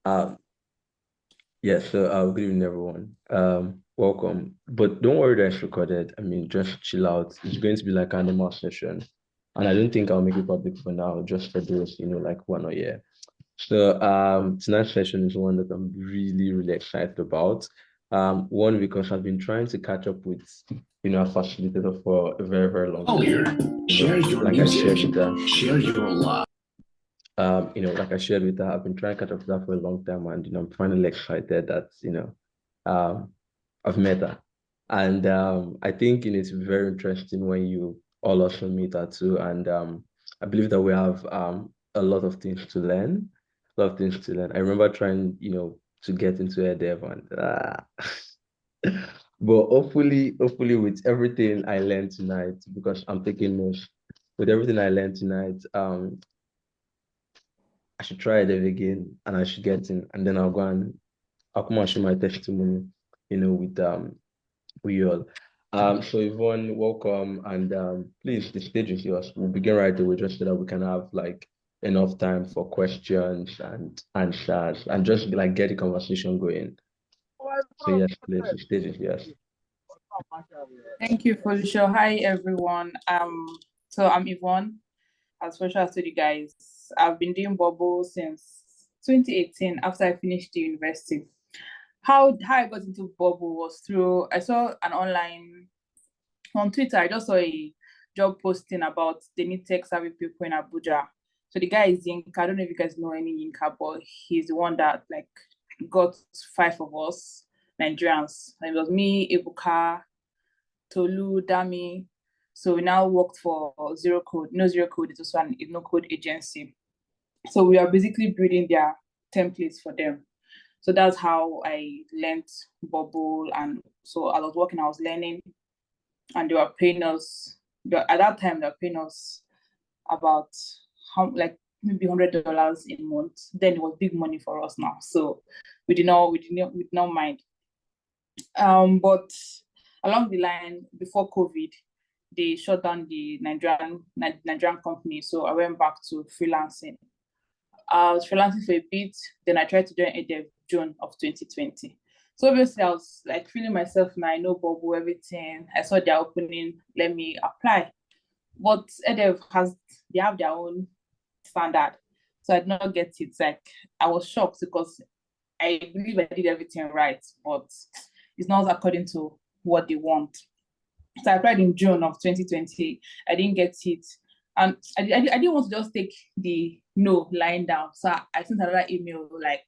Um, yeah, so good evening, everyone. Welcome. But don't worry that it's recorded. I mean, just chill out. It's going to be like an normal session. And I don't think I'll make it public for now, just for those, like who are not here. So tonight's session is one that I'm really, really excited about. One, because I've been trying to catch up with, a facilitator for a very, very long Oh, here. time. Share your Like I shared music. with her. Share your life. Like I shared with her, I've been trying to catch up with her for a long time, and I'm finally excited that um, I've met her, and I think it's very interesting when you all also meet her too, and I believe that we have a lot of things to learn, a lot of things to learn. I remember trying, to get into Airdev, and but hopefully, with everything I learned tonight, because I'm taking notes, with everything I learned tonight, I should try it again and I should get in, and then I'll come and share my testimony, with you all. So Yvonne, welcome, and please, the stage is yours. We'll begin right away just so that we can have like enough time for questions and answers and just like get the conversation going. So yes, please, the stage is yours. Thank you, Felicia. Hi, everyone. So I'm Yvonne. As Felicia told you guys, I've been doing bubble since 2018 after I finished the university. How I got into bubble was through, I saw an online, on Twitter, I just saw a job posting about the need tech savvy people in Abuja. So the guy is Yinka. I don't know if you guys know any Yinka, but he's the one that like got 5 of us Nigerians. And it was me, Ebuka, Tolu, Dami. So we now worked for Zero Code. No, Zero Code is also an no code agency. So we are basically building their templates for them. So that's how I learned Bubble. And so I was working, I was learning, and they were paying us. At that time, they were paying us about like maybe $100 a month. Then it was big money for us now. So we did not mind. But along the line, before COVID, they shut down the Nigerian company. So I went back to freelancing. I was freelancing for a bit, then I tried to join Airdev June of 2020. So obviously I was like feeling myself now, I know Bubble, everything. I saw their opening, let me apply. But Airdev they have their own standard. So I did not get it. Like I was shocked because I believe I did everything right, but it's not according to what they want. So I applied in June of 2020. I didn't get it. And I didn't want to just take the no lying down. So I sent another email like,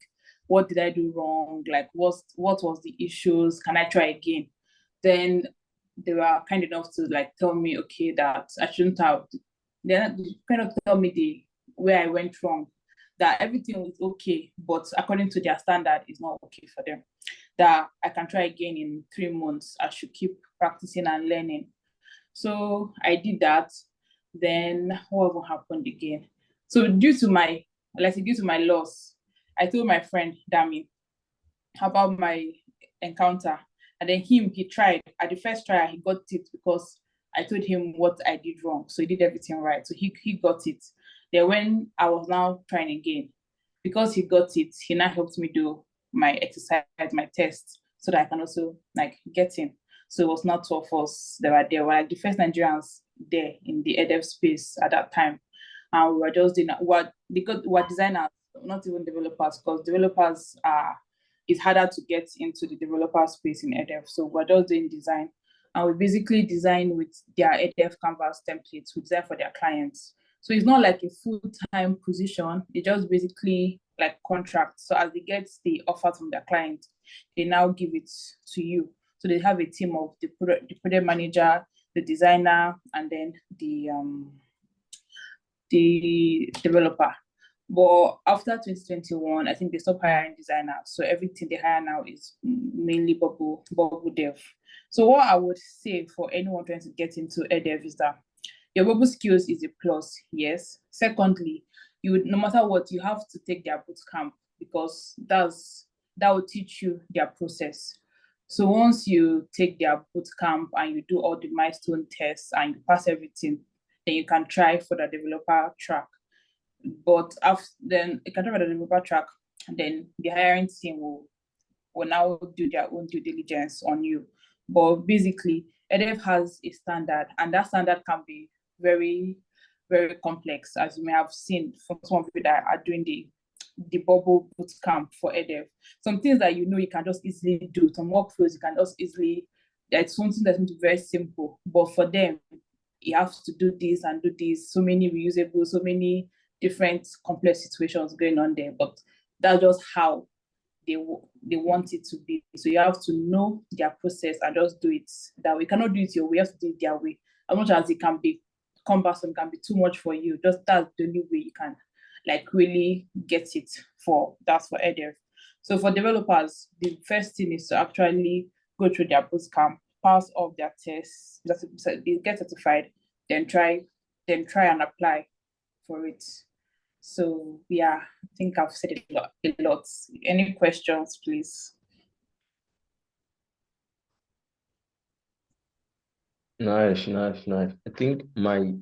what did I do wrong? Like, what was the issues? Can I try again? Then they were kind enough to like tell me, okay, that I shouldn't have. They kind of tell me where I went wrong, that everything was okay, but according to their standard, it's not okay for them. That I can try again in 3 months. I should keep practicing and learning. So I did that. Then what happened again? So due to my loss, I told my friend Dami about my encounter. And then he tried. At the first try, he got it because I told him what I did wrong. So he did everything right. So he got it. Then when I was now trying again, because he got it, he now helped me do my exercise, my test, so that I can also like get in. So it was not 2 of us that were there. We were like the first Nigerians there in the Airdev space at that time. And we were just doing what because we were designers, not even developers, because developers are it's harder to get into the developer space in Airdev. So we're just doing design. And we basically design with their Airdev Canvas templates, we design for their clients. So it's not like a full-time position. It's just basically like contract. So as they get the offer from their client, they now give it to you. So they have a team of the project manager, the designer, and then the developer. But after 2021, I think they stopped hiring designers. So everything they hire now is mainly bubble dev. So what I would say for anyone trying to get into Airdev is that your bubble skills is a plus, yes. Secondly, no matter what, you have to take their boot camp because that will teach you their process. So once you take their boot camp and you do all the milestone tests and you pass everything, then you can try for the developer track. But then you can try for the developer track. then the hiring team will now do their own due diligence on you. But basically, Airdev has a standard, and that standard can be very, very complex, as you may have seen from some of you that are doing the bubble boot camp for Airdev. Some things that you can just easily do, some workflows you can just easily, that's something that's very simple. But for them, you have to do this and do this, so many reusable, so many different complex situations going on there. But that's just how they want it to be. So you have to know their process and just do it that way. You cannot do it your way, you have to do it their way. As much as it can be cumbersome, can be too much for you, just that's the only way you can really get it for Airdev. So for developers, the first thing is to actually go through their bootcamp, pass all their tests, get certified, then try and apply for it. So yeah, I think I've said it a lot. Any questions, please? Nice. I think my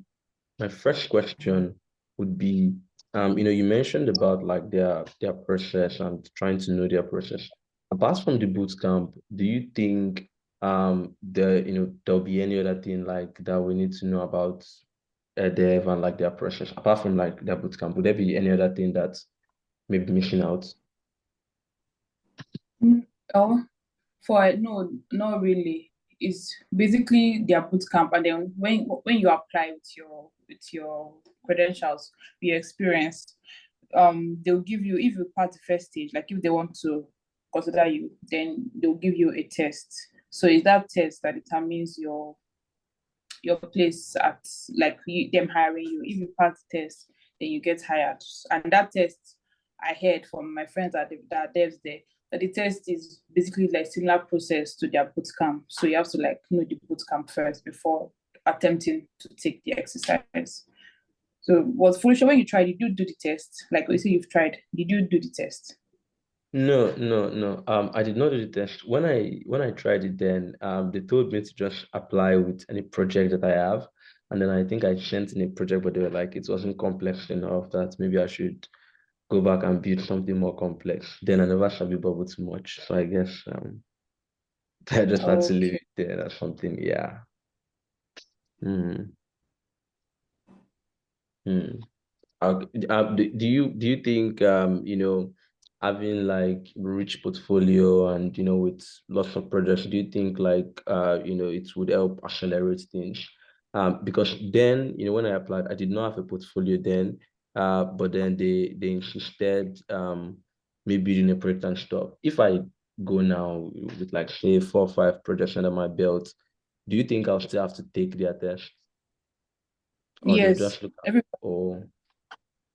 first question would be, you mentioned about like their process and trying to know their process. Apart from the boot camp, do you think there'll be any other thing like that we need to know about dev and like their process apart from like their boot camp? Would there be any other thing that maybe missing out? Oh, no, not really. It's basically their boot camp, and then when you apply with your credentials, your experience, they'll give you, if you pass the first stage, like if they want to consider you, then they'll give you a test. So it's that test that determines your place at them hiring you. If you pass the test, then you get hired. And that test, I heard from my friends that are devs there, that the test is basically like similar process to their bootcamp. So you have to know the bootcamp first before attempting to take the exercise. So was Felicia, when you tried, did you do the test? Like you say you've tried, did you do the test? No. I did not do the test. When I tried it then, they told me to just apply with any project that I have. And then I think I sent in a project, but they were like, it wasn't complex enough that maybe I should go back and build something more complex. Then I never shall be bubble too much. So I guess I just had to leave Okay. it there. That's something, yeah. Hmm. Hmm. Do you think having like rich portfolio and with lots of projects, do you think like it would help accelerate things? Because then when I applied, I did not have a portfolio then, but then they insisted maybe doing a project and stuff. If I go now with like say 4 or 5 projects under my belt, do you think I'll still have to take their test, or they'll Yes. just look at, oh.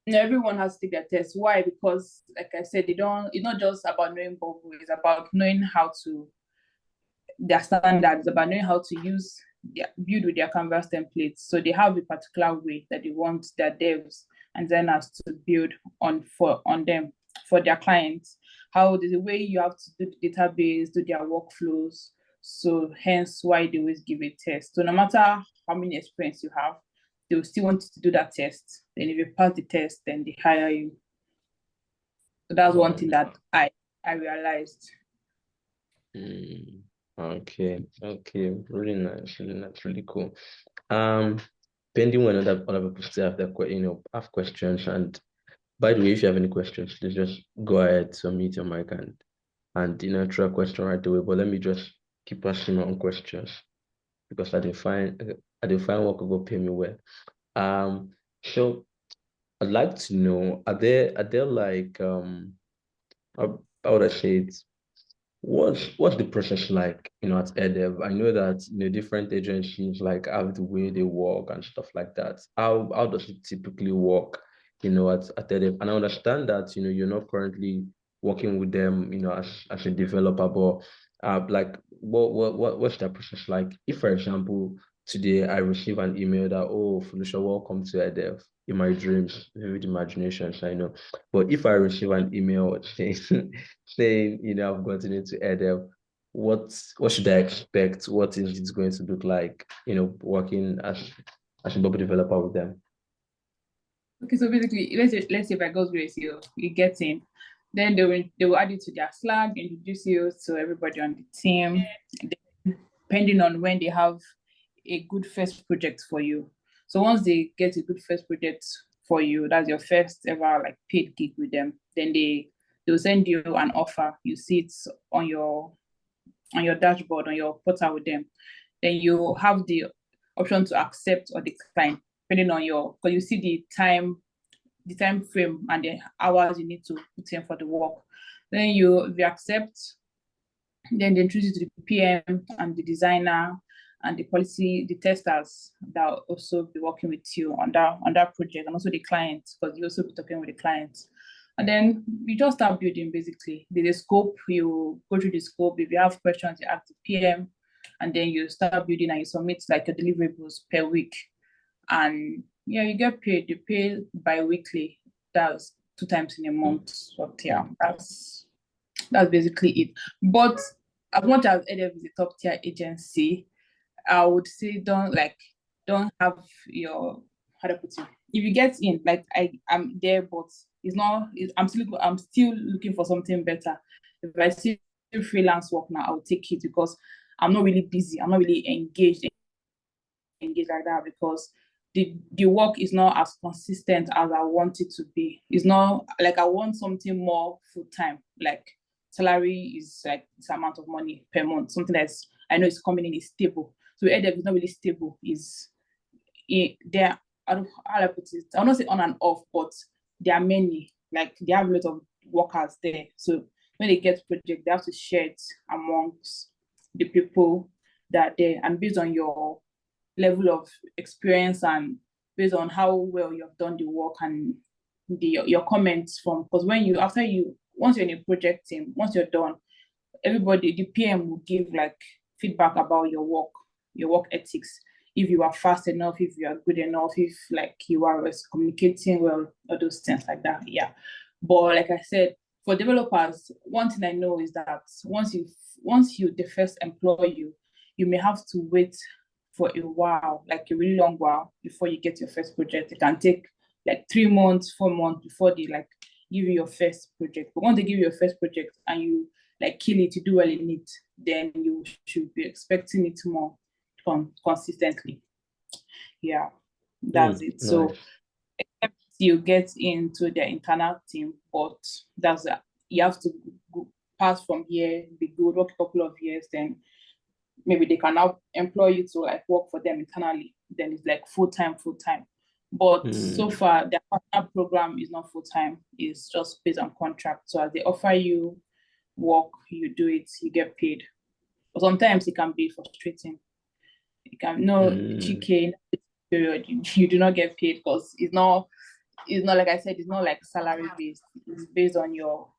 Everyone has to take their test. Why? Because like I said, it's not just about knowing bubble, it's about knowing how to their standards, about knowing how to build with their canvas templates. So they have a particular way that they want their devs and designers to build on them for their clients. How the way you have to do the database, do their workflows. So hence why they always give a test. So no matter how many experience you have, they will still want you to do that test. Then if you pass the test, then they hire you. So that's one thing that I realized. Okay, really nice, really cool. Pending when other people still have have questions. And by the way, if you have any questions, please just go ahead, submit your mic and throw a question right away. But let me just keep asking my own questions because I didn't find what could go pay me well. So I'd like to know, are there like how would I say it? What's the process like, at Airdev? I know that different agencies like have the way they work and stuff like that. How does it typically work, at Airdev? And I understand that you're not currently working with them, as a developer, but like what's that process like? If, for example, today I receive an email that, oh, Felicia, welcome to Airdev. In my dreams, vivid imaginations, I know. But if I receive an email saying, I've gotten into Airdev, what should I expect? What is it going to look like, working as a mobile developer with them? Okay, so basically, let's say if I go grace, you get in. Then they will add you to their Slack, introduce you to everybody on the team, depending on when they have a good first project for you. So once they get a good first project for you, that's your first ever like paid gig with them, then they'll send you an offer. You see it on your dashboard, on your portal with them. Then you have the option to accept or decline, depending on because you see the time frame and the hours you need to put in for the work. Then if you accept, then they introduce you to the PM and the designer and the testers that will also be working with you on that project, and also the client, because you also be talking with the client. And then you just start building basically. The scope, you go through the scope. If you have questions, you ask the PM, and then you start building and you submit like your deliverables per week. And yeah, you get paid. You pay bi-weekly. That's 2 times in a month. So yeah, that's basically it. But as much as Airdev is a top tier agency, I would say don't have your, how to put it. If you get in, like I'm there, but I'm still looking for something better. If I see freelance work now, I'll take it, because I'm not really busy. I'm not really engaged like that, because the work is not as consistent as I want it to be. It's not like I want something more full time. Like salary is like this amount of money per month, something that's I know is coming in, is stable. So Airdev is not really stable. There, I don't how I put it. I'll not say on and off, but there are many. Like they have a lot of workers there. So when they get project, they have to share it amongst the people that are there, and based on your level of experience and based on how well you've done the work and your comments from, because once you're in a project team, once you're done, everybody, the PM will give like feedback about your work ethics, if you are fast enough, if you are good enough, if like you are communicating well, all those things like that. Yeah. But like I said, for developers, one thing I know is that once they first employ you, you may have to wait for a while, like a really long while, before you get your first project. It can take like 3 months, 4 months before they like give you your first project. But once they give you your first project and you like kill it, you do well in it, then you should be expecting it more consistently. Yeah, that's it. Nice. So you get into the internal team, but you have to pass from here, be good, work a couple of years, then maybe they can now employ you to like work for them internally. Then it's like full time. But so far, the partner program is not full time. It's just based on contract. So as they offer you work, you do it, you get paid. But sometimes it can be frustrating. You can GK period. You do not get paid, because it's not like I said, it's not like salary based. It's based on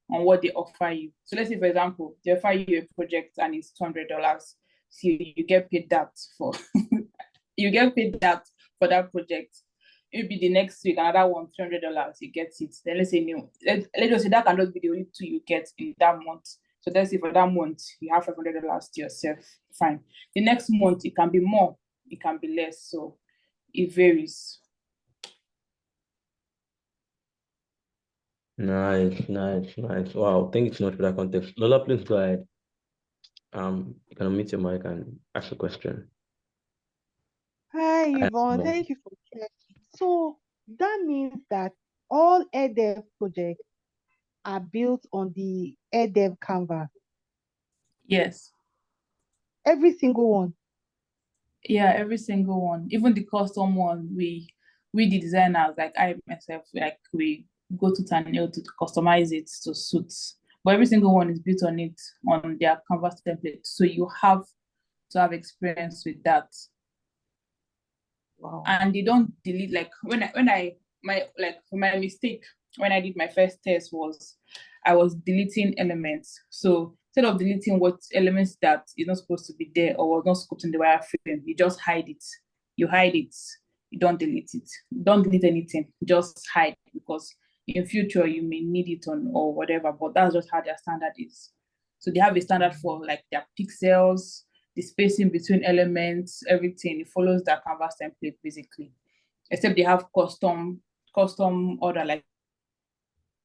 what they offer you. So let's say, for example, they offer you a project and it's $200. So you get paid that for you get paid that for that project. Maybe the next week another one, $300, you get it. Then let's say let's just say that cannot be the only two you get in that month. So let's say for that month you have $500 to yourself. Fine. The next month it can be more, it can be less. So it varies. Nice. Wow, thank you so much for that context. Lola, please go ahead. You can unmute your mic and ask a question. Hi, Yvonne. Thank you for sharing. So that means that all Airdev projects are built on the Airdev canvas. Yes. Every single one. Yeah, every single one. Even the custom one, we the designers, like I myself, like we go to Tannehill to customize it to suit. But every single one is built on their canvas template. So you have to have experience with that. Wow. And they don't delete, like for my mistake when I did my first test was I was deleting elements. So instead of deleting what elements that is not supposed to be there or was not scoped in the wireframe, you just hide it. You hide it. You don't delete it. Don't delete anything. Just hide, because in future you may need it or whatever. But that's just how their standard is. So they have a standard for like their pixels, the spacing between elements, everything. It follows that canvas template basically. Except they have custom order, like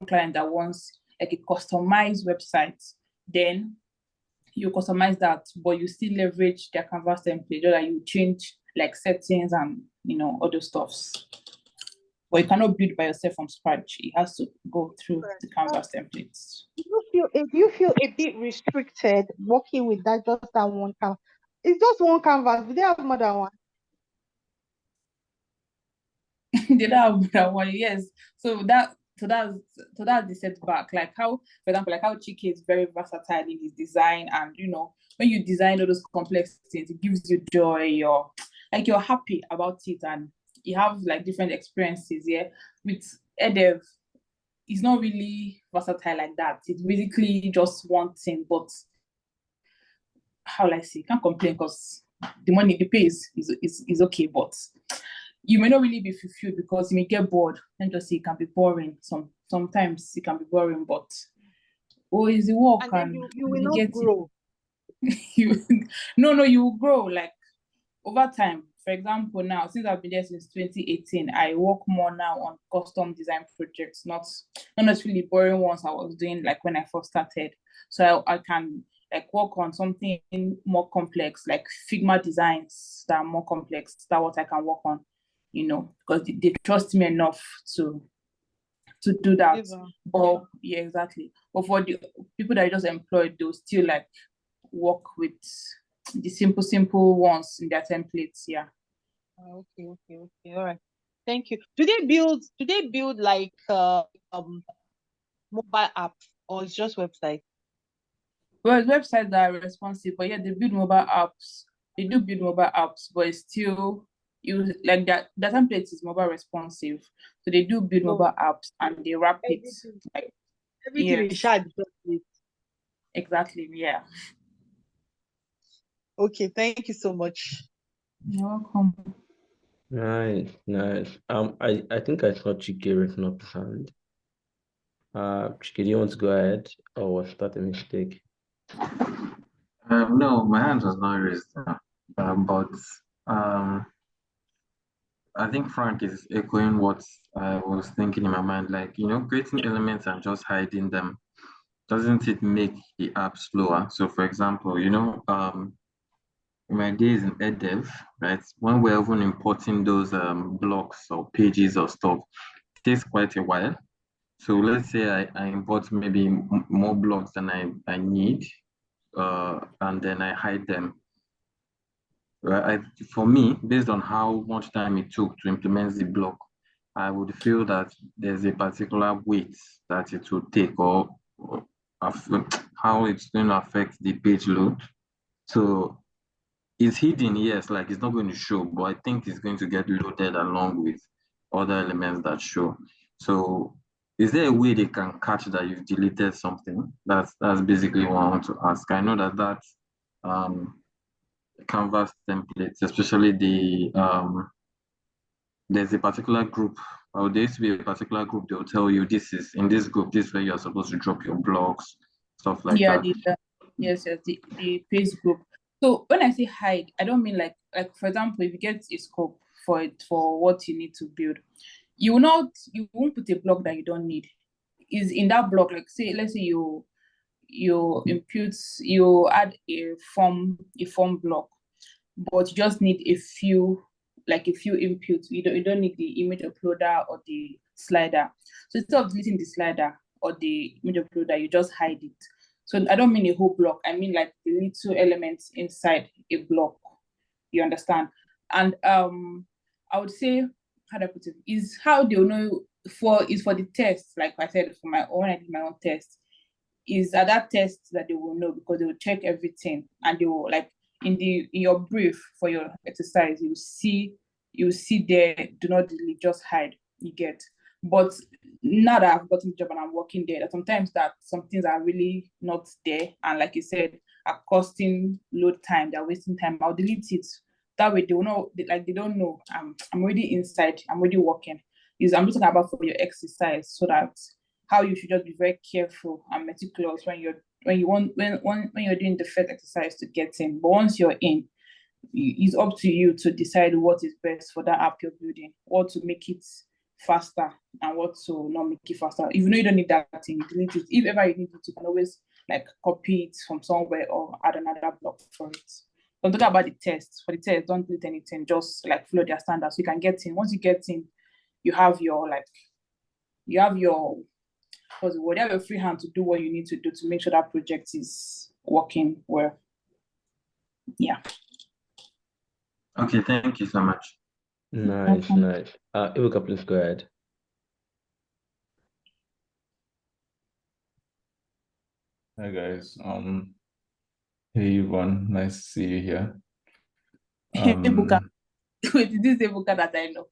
client that wants like a customized website, then you customize that, but you still leverage their Canvas template, so that you change like settings and other stuffs. But you cannot build by yourself from scratch. It has to go through the Canvas templates. Do you feel a bit restricted working with just that one canvas? It's just one canvas. Do they have more than one? They don't have more than one, yes. So that's the setback. Like how, for example, like how Chike is very versatile in his design, and when you design all those complex things, it gives you joy. You're happy about it, and you have like different experiences. Yeah, with Airdev, it's not really versatile like that. It's basically just one thing, but how will I say? Can't complain because the money, the pay is okay, but you may not really be fulfilled because you may get bored. And just say it can be boring. Sometimes it can be boring, but it's the work, and you will not get grow. No, you will grow like over time. For example, now since I've been there since 2018, I work more now on custom design projects, not necessarily boring ones I was doing like when I first started. So I can like work on something more complex, like Figma designs that are more complex. That's what I can work on, because they trust me enough to do that. But yeah, exactly. But for the people that are just employed, they'll still like work with the simple ones in their templates. Yeah. Okay. All right. Thank you. Do they build like mobile apps, or it's just website? Well, it's websites that are responsive, but yeah, they build mobile apps. They do build mobile apps, but it's still like that. The template is mobile responsive, so they do build mobile apps and they wrap it. Like, everything is shared. Exactly. Yeah. Okay. Thank you so much. You're welcome. Nice. I think I saw Chike written up his hand. Chike, do you want to go ahead, or was that a mistake? No, my hand was not raised. But I think Frank is echoing what I was thinking in my mind. Like, creating elements and just hiding them, doesn't it make the app slower? So, for example, in my days in Airdev, right, when we're even importing those blocks or pages or stuff, it takes quite a while. So let's say I import maybe more blocks than I need, and then I hide them. Right? For me, based on how much time it took to implement the block, I would feel that there's a particular weight that it would take, or how it's going to affect the page load. So it's hidden, yes, like it's not going to show, but I think it's going to get loaded along with other elements that show. So is there a way they can catch that you've deleted something? That's basically what I want to ask. I know that Canvas templates, especially there's a particular group, or there used to be a particular group, they'll tell you this is in this group, this is where you're supposed to drop your blogs, stuff like that. Yes, the page group. So when I say hide, I don't mean like for example, if you get a scope for what you need to build, you won't put a block that you don't need. Is in that block, like let's say you add a form block, but you just need a few inputs. You don't need the image uploader or the slider. So instead of deleting the slider or the image uploader, you just hide it. So I don't mean a whole block. I mean like the little elements inside a block. You understand? And I would say, how do I put it, is how they'll know for the test. Like I said, when I did my own test, is at that test that they will know, because they will check everything, and they will like in your brief for your exercise, you see there, do not delete, just hide. You get. But now that I've gotten the job and I'm working there, that sometimes that some things are really not there, and like you said, are costing load time, they're wasting time, I'll delete it. That way they will know, they don't know I'm already inside, I'm already working. I'm just talking about for your exercise, so that how you should just be very careful and meticulous when you're doing the first exercise to get in. But once you're in, it's up to you to decide what is best for that app you're building, or to make it faster and what to not make it faster. If you know you don't need that thing, delete it. If ever you need it, you can always like copy it from somewhere or add another block for it. Don't talk about the test. For the test, don't delete anything. Just like follow their standards. So you can get in. Once you get in, you have your what's the word? You have your free hand to do what you need to do to make sure that project is working well. Yeah. Okay, thank you so much. Nice, nice. Ibuka, please go ahead. Hi guys. Hey Yvonne, nice to see you here. Ebuka. Wait, is this Ebuka that I know?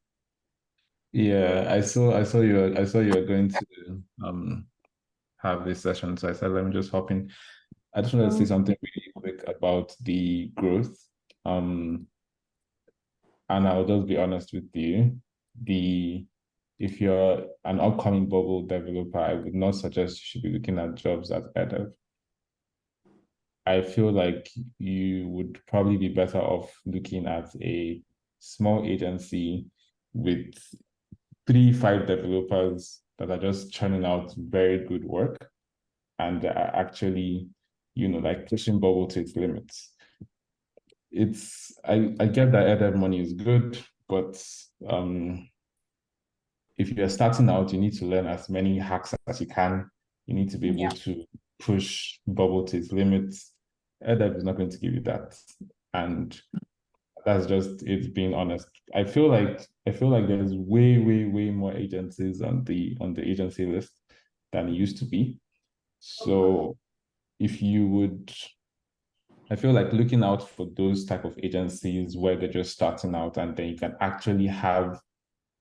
Yeah, I saw you were going to have this session, so I said let me just hop in. I just wanted to say something really quick about the growth. And I'll just be honest with you. If you're an upcoming bubble developer, I would not suggest you should be looking at jobs at Airdev. I feel like you would probably be better off looking at a small agency with 3-5 developers that are just churning out very good work and are actually, like pushing bubble to its limits. I get that Airdev money is good, but if you're starting out, you need to learn as many hacks as you can. You need to be able to push bubble to its limits. Airdev is not going to give you that. And that's just it, being honest. I feel like there's way more agencies on the agency list than it used to be. So if you would, I feel like looking out for those type of agencies where they're just starting out, and then you can actually have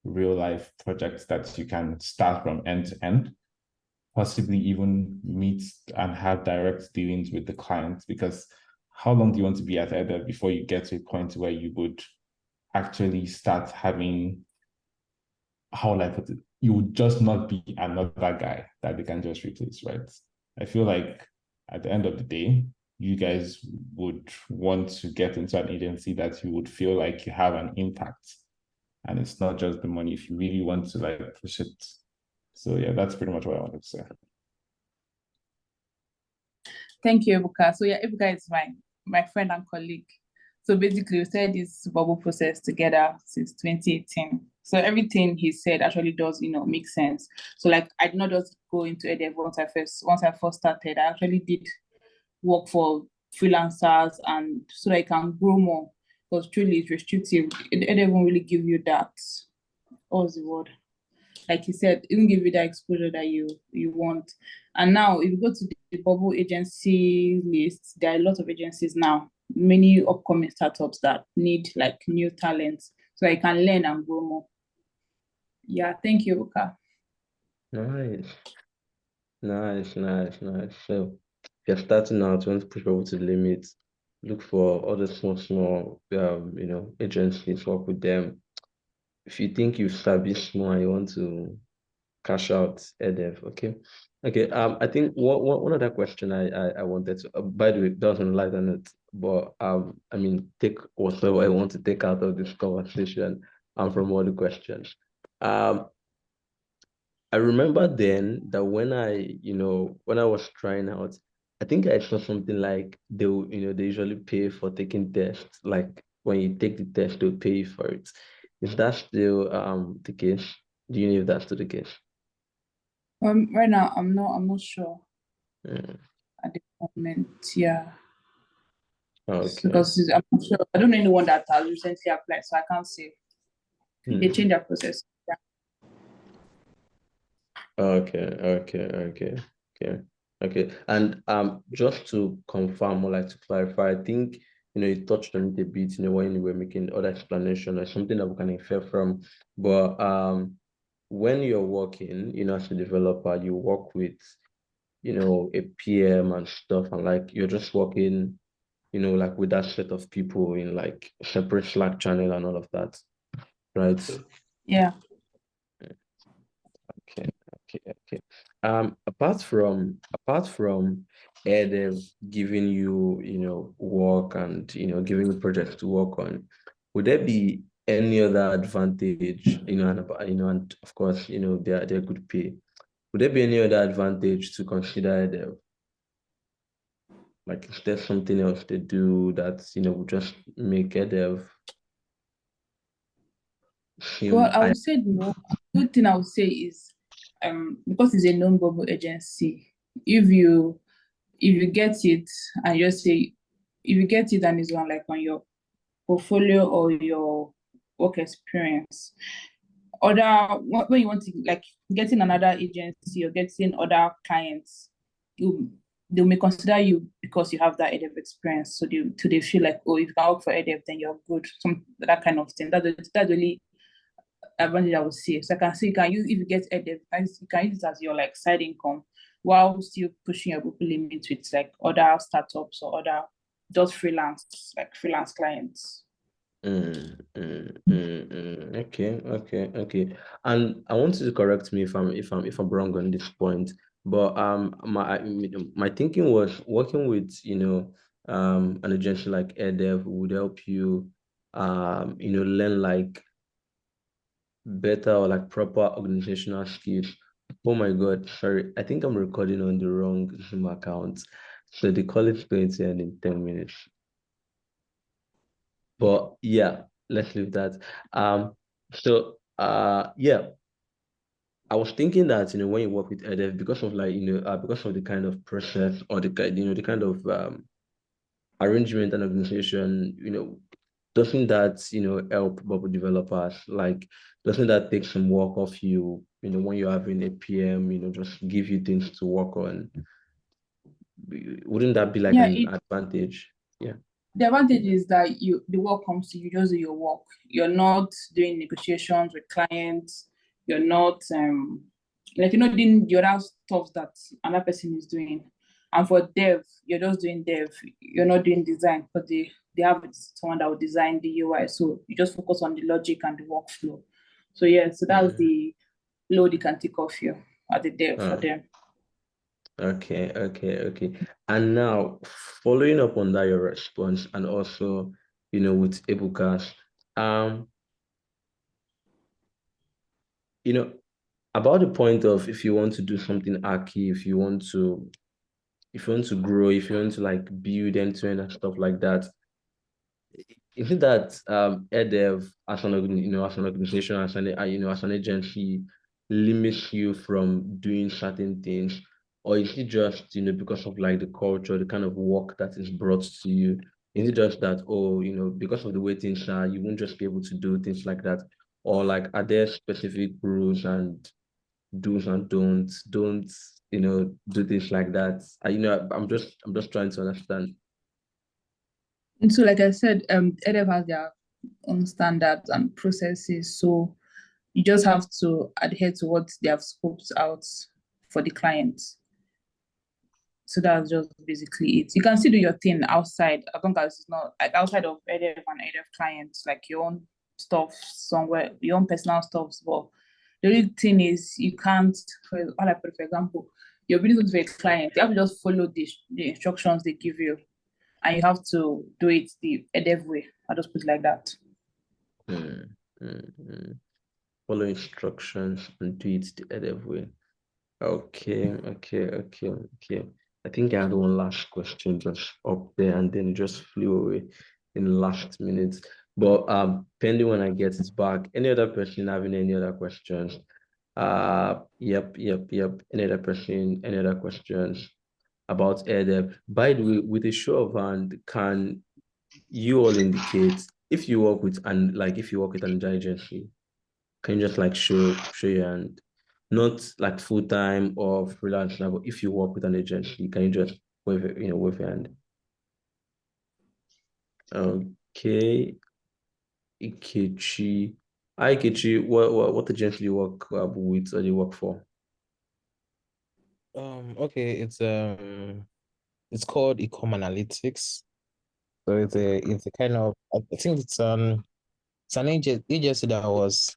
real life projects that you can start from end to end, possibly even meet and have direct dealings with the clients. Because how long do you want to be at Airdev before you get to a point where you would actually start having, you would just not be another guy that they can just replace, right? I feel like at the end of the day, you guys would want to get into an agency that you would feel like you have an impact. And it's not just the money if you really want to push it. So yeah, that's pretty much what I wanted to say. Thank you, Ebuka. So yeah, Ebuka is my friend and colleague. So basically, we started this bubble process together since 2018. So everything he said actually does, make sense. So I did not just go into Airdev once I first started. I actually did work for freelancers and so that I can grow more, because truly it's restrictive. It won't really give you that. What was the word? Like he said, it won't give you that exposure that you want. And now, if you go to the bubble agency list, there are a lot of agencies now, many upcoming startups that need new talents, so I can learn and grow more. Yeah, thank you, Uka. Nice. So if you're starting out, want to push over to the limit, look for other small agencies, work with them. If you think you've established small and you want to cash out Airdev, okay. I think one other question I wanted to, by the way, that was on a lighter note, but take whatever I want to take out of this conversation from all the questions. I remember then that when I was trying out, I think I saw something like they usually pay for taking tests. Like when you take the test, they'll pay you for it. Is that still the case? Do you know if that's still the case? Right now I'm not sure. At the moment, yeah. Okay. Because I'm not sure. I don't know anyone that has recently applied, so I can't say. They change their process. Yeah. Okay. And just to confirm or to clarify, I think you touched on it a bit, when you were making other explanation or something that we can infer from. But when you're working, as a developer, you work with a PM and stuff, and you're just working, with that set of people in separate Slack channel and all of that, right? Yeah. Okay. Apart from Airdev giving you, work and, giving you projects to work on, would there be any other advantage, and of course, they're good pay. Would there be any other advantage to consider Airdev? Like, is there something else they do that, would just make Airdev Well, seem I would say no. Good thing I would say is because it's a non-bubble agency, if you get it and just say if you get it and it's on your portfolio or your work experience, when you want to like getting another agency or getting other clients, they may consider you because you have that Airdev experience. So they feel like, oh, if you can work for Airdev, then you're good. That kind of thing. That's really advantage I would see. So I can see you can use if you get Airdev, you can use it as your like side income while still pushing your book limit with like other startups or other just freelance clients. Okay. And I want you to correct me if I'm wrong on this point. But my thinking was working with an agency like Airdev would help you learn like better or like proper organizational skills. Oh my God, sorry. I think I'm recording on the wrong Zoom account. So the call is going to end in 10 minutes. But yeah, let's leave that. Yeah, I was thinking that when you work with Airdev, because of because of the kind of process or the kind of arrangement and organization, doesn't that help bubble developers? Like, doesn't that take some work off you? When you're having a PM, just give you things to work on. Wouldn't that be like Yeah, an advantage? Yeah. the advantage is that the work comes to you, just do your work. You're not doing negotiations with clients. You're not doing the other stuff that another person is doing. And for dev, you're just doing dev. You're not doing design because they have someone that will design the UI. So you just focus on the logic and the workflow. So yeah, so that's the load you can take off you at the dev for them. Okay. And now, following up on that, your response, and also, with Ebukas, um, about the point of if you want to do something archy, if you want to grow, if you want to like build end-to-end and stuff like that, is it that Airdev as an organization, as an agency, limits you from doing certain things, or is it just because of like the culture, the kind of work that is brought to you? Is it just that, oh, because of the way things are, you won't just be able to do things like that, or like are there specific rules and do's and don'ts? Don't do things like that. I'm just trying to understand. And so, like I said, EDF has their own standards and processes. So you just have to adhere to what they have scoped out for the client. So that's just basically it. You can still do your thing outside, as long as it's not like outside of EDF and EDF clients, like your own stuff somewhere, your own personal stuff. But the only thing is you can't, for example, you're building something for a client, you have to just follow the instructions they give you. And you have to do it the EDF way. I'll just put it like that. Follow instructions and do it the Airdev way. Okay. I think I had one last question just up there and then it just flew away in the last minute. But pending when I get it back, any other person having any other questions? Yep. Any other person, any other questions about Airdev? By the way, with a show of hand, can you all indicate if you work with an agency, can you just like show your hand? Not like full-time or freelance now, but if you work with an agency, can you just wave your hand? Okay. Ikechi. Hi, Ikechi. What agency do you work with or do you work for? Okay, it's called Ecom Analytics. So it's a kind of, I think it's an agency that was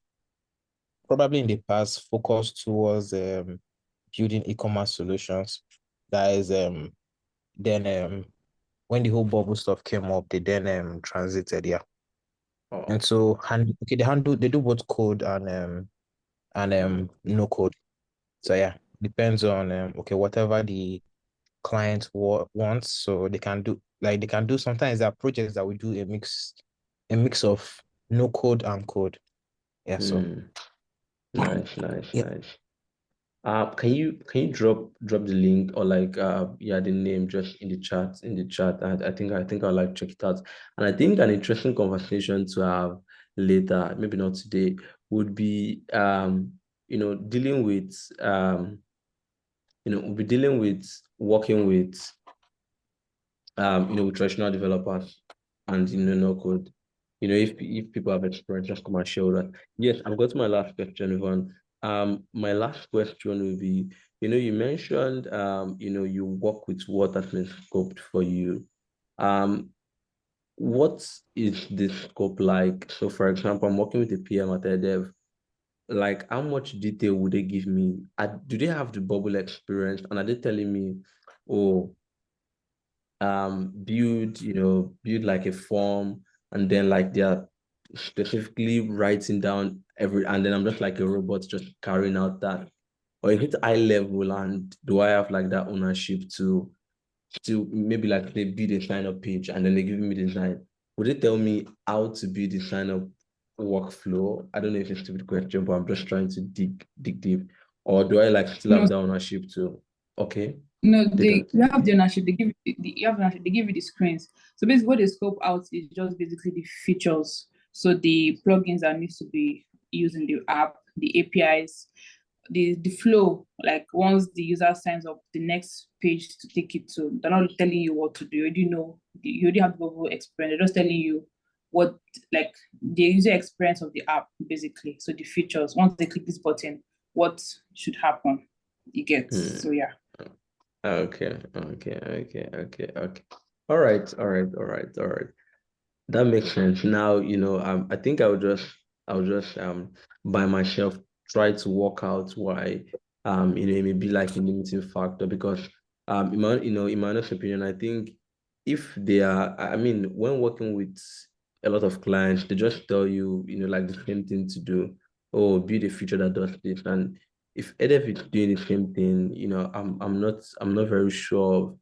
probably in the past focused towards building e-commerce solutions. That is then when the whole bubble stuff came up, they then transited, yeah. Oh. And so they do both code and no code. So yeah, depends on whatever the client wants. So they can do sometimes there are projects that we do a mix of no code and code. Yeah, so Nice, nice, yeah. nice. Can you drop the link or like the name just in the chat. I think I'll like check it out. And I think an interesting conversation to have later, maybe not today, would be dealing with we'll be dealing with working with with traditional developers and no code. If people have experience, just come and share that. Yes, I've got my last question, Yvonne. My last question will be, you mentioned you work with what has been scoped for you. What is the scope like? So for example, I'm working with a PM at Airdev. Like, how much detail would they give me? Do they have the bubble experience? And are they telling me, oh, build like a form, and then like they're specifically writing down and then I'm just like a robot just carrying out that? Or is it high level, and do I have like that ownership to maybe like they build a sign up page and then they give me the design? Would they tell me how to build the sign up workflow? I don't know if it's a stupid question, but I'm just trying to dig deep. Or do I like still No, have that ownership too? Okay. no, They don't. you have the ownership. You have ownership. They give you the screens. So basically, what they scope out is just basically the features. So the plugins that needs to be used in the app, the APIs, the flow. Like once the user signs up, the next page to take it to. They're not telling you what to do. You already know. You already have the whole experience. They're just telling you what, like, the user experience of the app, basically. So the features. Once they click this button, what should happen? You get. So yeah. Okay. All right. That makes sense. Now, I think I'll just by myself try to work out why it may be like a limiting factor, because in my honest opinion, I think if they are, I mean, when working with a lot of clients, they just tell you, like the same thing to do. Oh, build a feature that does this. And if Edef is doing the same thing, I'm not very sure of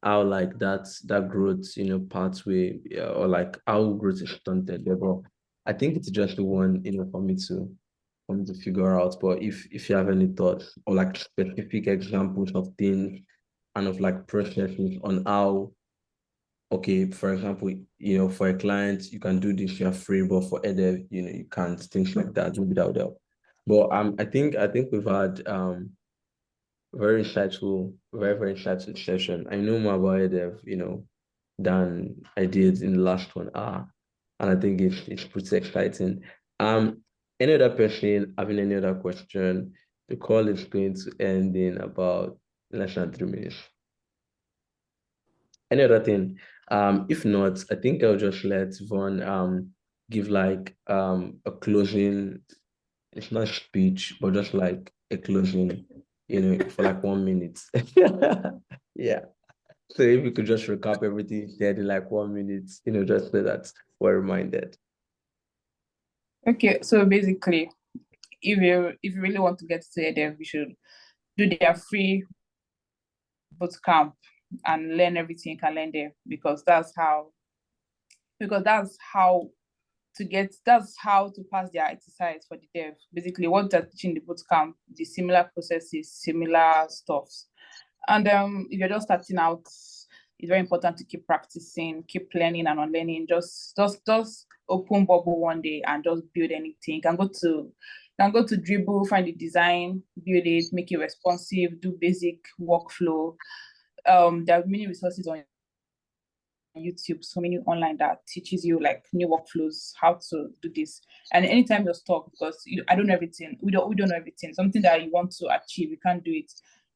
how like that growth, pathway, or like how growth is stunted there. But I think it's just the one, for me to figure out. But if you have any thoughts or like specific examples of things and of like processes on how, okay, for example, for a client, you can do this, you're free, but for other, you can't, things like that, maybe that would help. But I think we've had very insightful, very, very insightful session. I know more about Airdev, than I did in the last 1 hour. And I think it's pretty exciting. Any other person having any other question? The call is going to end in about less than 3 minutes. Any other thing? If not, I think I'll just let Yvonne give like a closing, it's not speech, but just like a closing, for like 1 minute. Yeah. So if you could just recap everything you said in like 1 minute, just so that we're reminded. Okay, so basically, if you really want to get to Airdev, you should do their free bootcamp and learn everything you can learn there, because that's how that's how to pass their exercise for the dev. Basically, what they're teaching the bootcamp, the similar processes, similar stuffs. And if you're just starting out, it's very important to keep practicing, keep learning and unlearning. Just open bubble one day and just build anything. You can go to Dribble, find the design, build it, make it responsive, do basic workflow. There are many resources on YouTube, so many online that teaches you like new workflows, how to do this. And anytime you're stuck, because I don't know everything, we don't know everything. Something that you want to achieve, you can't do it.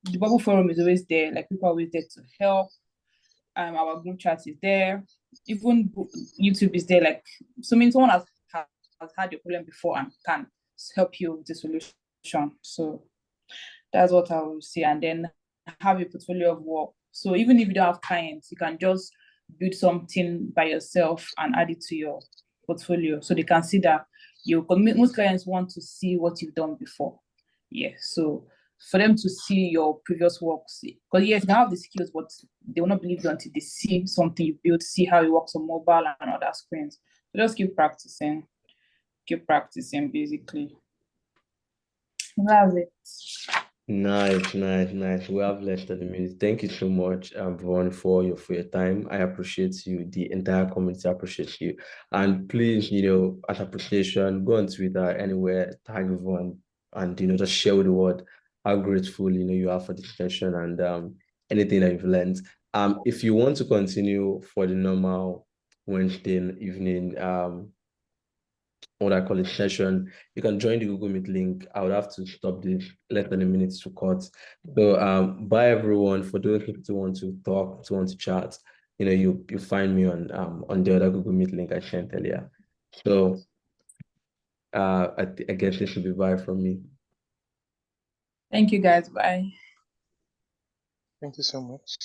The Bubble Forum is always there. Like, people are always there to help. Our group chat is there. Even YouTube is there. Like, so many someone has had your problem before and can help you with the solution. So that's what I will say. And then have a portfolio of work. So even if you don't have clients, you can just build something by yourself and add it to your portfolio so they can see that most clients want to see what you've done before. Yeah, so for them to see your previous works, because yes, you can have the skills, but they will not believe you until they see something you built, see how it works on mobile and other screens. So just keep practicing basically. That's it. Nice. We have less than a minute. Thank you so much, Yvonne, for your time. I appreciate you. The entire community appreciates you. And please, as appreciation, go on Twitter, anywhere, tag Yvonne, and just share with the world how grateful you are for this session and anything that you've learned. If you want to continue for the normal Wednesday evening what I call it session, you can join the Google Meet link. I would have to stop this less than a minute to cut. So bye everyone. For those who want to talk, want to chat, you find me on the other Google Meet link I sent earlier. So I guess this should be bye from me. Thank you guys. Bye. Thank you so much.